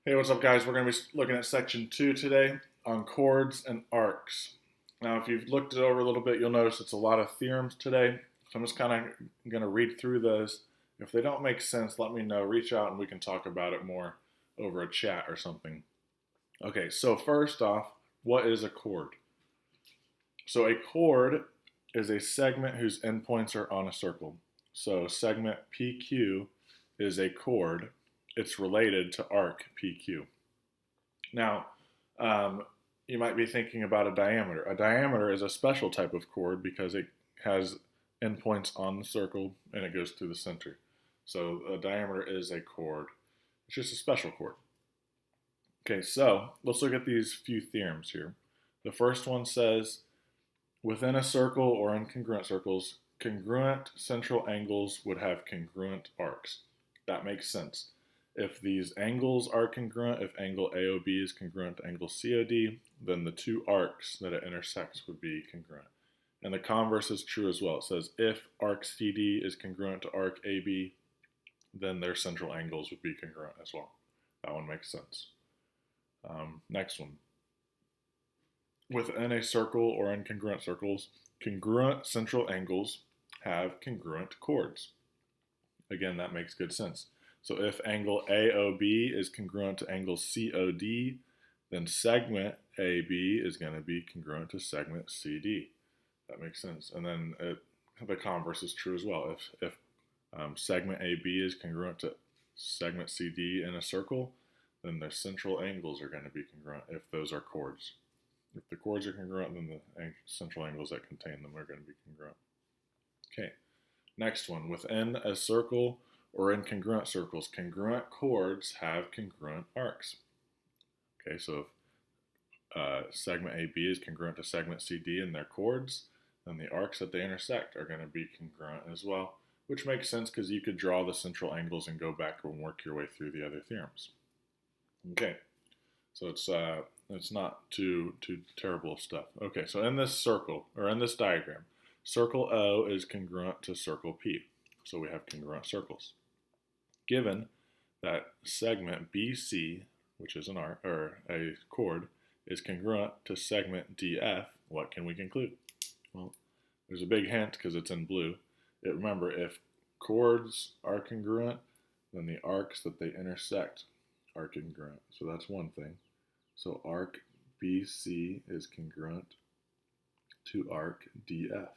Hey, what's up, guys? We're going to be looking at section 2 today on chords and arcs. Now, if you've looked it over a little bit, you'll notice it's a lot of theorems today. So I'm just kind of going to read through those. If they don't make sense, let me know. Reach out and we can talk about it more over a chat or something. Okay, so first off, what is a chord? So a chord is a segment whose endpoints are on a circle. So segment PQ is a chord. It's related to arc PQ. Now, you might be thinking about a diameter. A diameter is a special type of chord because it has endpoints on the circle and it goes through the center. So a diameter is a chord. It's just a special chord. Okay, so let's look at these few theorems here. The first one says, within a circle or in congruent circles, congruent central angles would have congruent arcs. That makes sense. If these angles are congruent, if angle AOB is congruent to angle COD, then the two arcs that it intersects would be congruent. And the converse is true as well. It says if arc CD is congruent to arc AB, then their central angles would be congruent as well. That one makes sense. Next one. Within a circle or in congruent circles, congruent central angles have congruent chords. Again, that makes good sense. So if angle AOB is congruent to angle COD, then segment AB is going to be congruent to segment CD. That makes sense. And then the converse is true as well. If segment AB is congruent to segment CD in a circle, then their central angles are going to be congruent if those are chords. If the chords are congruent, then the central angles that contain them are going to be congruent. Okay, next one. Within a circle or in congruent circles, congruent chords have congruent arcs. Okay, so if segment AB is congruent to segment CD in their chords, then the arcs that they intersect are going to be congruent as well, which makes sense because you could draw the central angles and go back and work your way through the other theorems. Okay, so it's not too terrible stuff. Okay, so in this circle, or in this diagram, circle O is congruent to circle P. So we have congruent circles. Given that segment BC, which is an arc or a chord, is congruent to segment DF, what can we conclude? Well, there's a big hint because it's in blue. Remember, if chords are congruent, then the arcs that they intersect are congruent. So that's one thing. So arc BC is congruent to arc DF.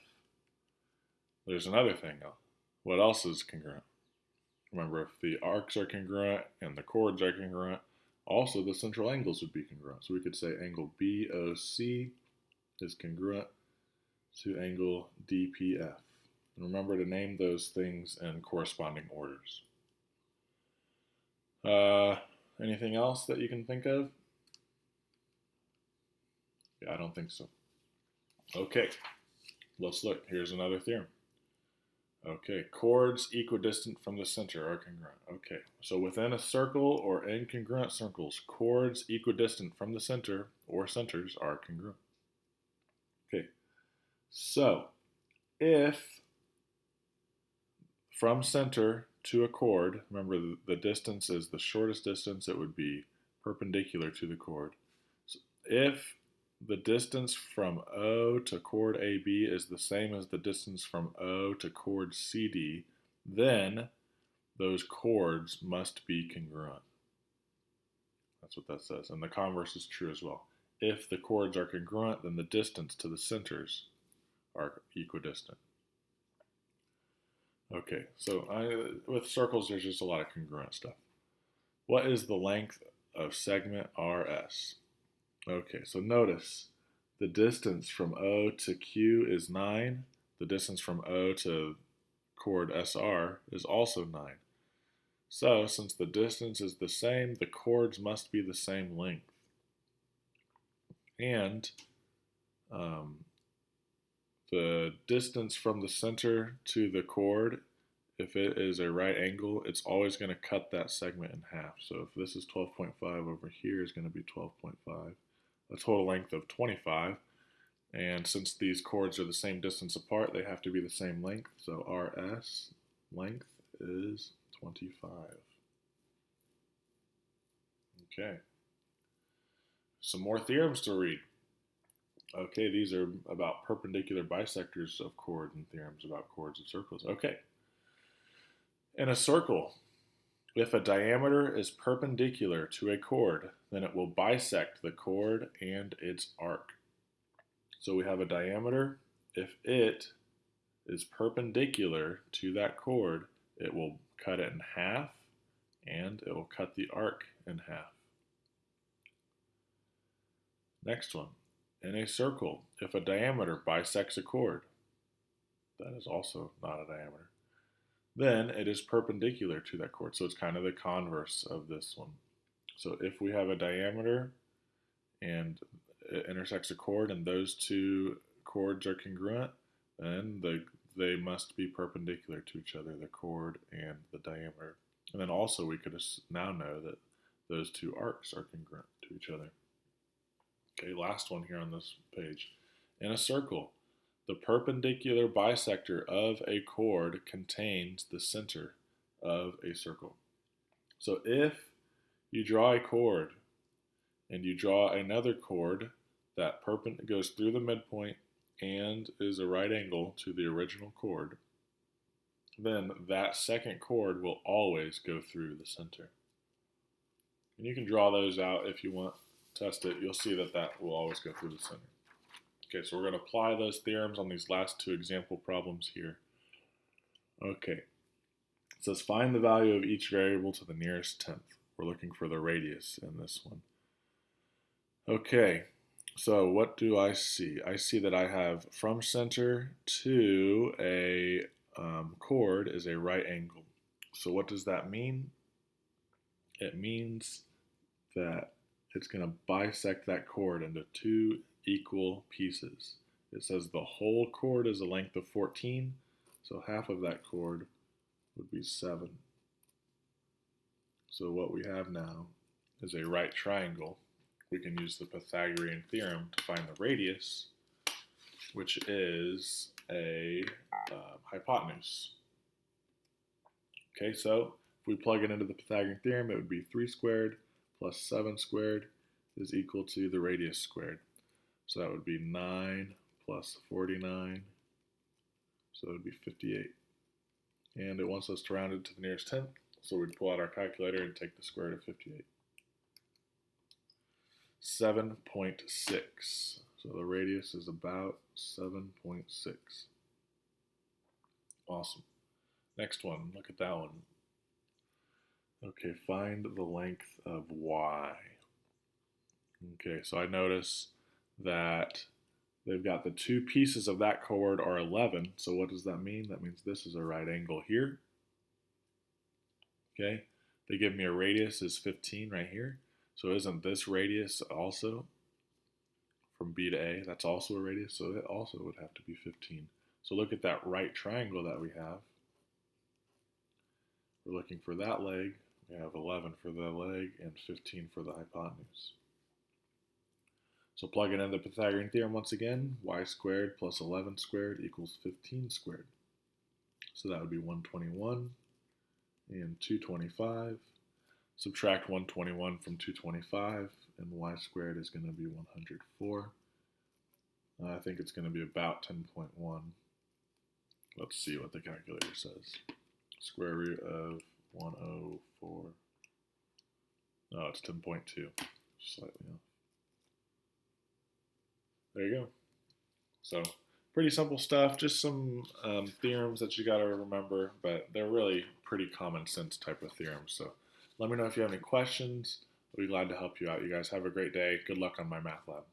There's another thing though. What else is congruent? Remember, if the arcs are congruent and the chords are congruent, also the central angles would be congruent. So we could say angle BOC is congruent to angle DPF. And remember to name those things in corresponding orders. Anything else that you can think of? Yeah, I don't think so. Okay, let's look. Here's another theorem. Okay, chords equidistant from the center are congruent. Okay, so within a circle or in congruent circles, chords equidistant from the center or centers are congruent. Okay, so if from center to a chord, remember the distance is the shortest distance, it would be perpendicular to the chord. So if the distance from O to chord AB is the same as the distance from O to chord CD, then those chords must be congruent. That's what that says. And the converse is true as well. If the chords are congruent, then the distance to the centers are equidistant. Okay, so with circles, there's just a lot of congruent stuff. What is the length of segment RS? Okay, so notice the distance from O to Q is 9. The distance from O to chord SR is also 9. So, since the distance is the same, the chords must be the same length. And the distance from the center to the chord, if it is a right angle, it's always going to cut that segment in half. So if this is 12.5 over here is going to be 12.5. A total length of 25. And since these chords are the same distance apart, they have to be the same length. So RS length is 25. Okay. Some more theorems to read. Okay, these are about perpendicular bisectors of chords and theorems about chords and circles. Okay. In a circle, if a diameter is perpendicular to a chord, then it will bisect the chord and its arc. So we have a diameter. If it is perpendicular to that chord, it will cut it in half, and it will cut the arc in half. Next one. In a circle, if a diameter bisects a chord, that is also not a diameter, then it is perpendicular to that chord. So it's kind of the converse of this one. So if we have a diameter and it intersects a chord and those two chords are congruent, then they must be perpendicular to each other, the chord and the diameter. And then also we could now know that those two arcs are congruent to each other. Okay, last one here on this page. In a circle, the perpendicular bisector of a chord contains the center of a circle. So if you draw a chord and you draw another chord that goes through the midpoint and is a right angle to the original chord, then that second chord will always go through the center. And you can draw those out if you want. Test it, you'll see that that will always go through the center. Okay, so we're going to apply those theorems on these last two example problems here. Okay, it says find the value of each variable to the nearest tenth. We're looking for the radius in this one. Okay, so what do I see? I see that I have from center to a chord is a right angle. So what does that mean? It means that it's going to bisect that chord into two equal pieces. It says the whole chord is a length of 14, so half of that chord would be 7. So what we have now is a right triangle. We can use the Pythagorean theorem to find the radius, which is a hypotenuse. Okay, so if we plug it into the Pythagorean theorem, it would be 3 squared plus 7 squared is equal to the radius squared. So that would be 9 plus 49, so that would be 58. And it wants us to round it to the nearest tenth, so we'd pull out our calculator and take the square root of 58. 7.6. So the radius is about 7.6. Awesome. Next one, look at that one. Okay, find the length of y. Okay, so I notice that they've got the two pieces of that chord are 11. So what does that mean? That means this is a right angle here. Okay, they give me a radius is 15 right here. So isn't this radius also from B to A? That's also a radius, so it also would have to be 15. So look at that right triangle that we have. We're looking for that leg. We have 11 for the leg and 15 for the hypotenuse. So plug it in the Pythagorean theorem once again. Y squared plus 11 squared equals 15 squared. So that would be 121 and 225. Subtract 121 from 225, and y squared is going to be 104. I think it's going to be about 10.1. Let's see what the calculator says. Square root of 104. Oh, it's 10.2. Slightly off. There you go. So pretty simple stuff, just some theorems that you got to remember, but they're really pretty common sense type of theorems. So let me know if you have any questions. I'll be glad to help you out. You guys have a great day. Good luck on my math lab.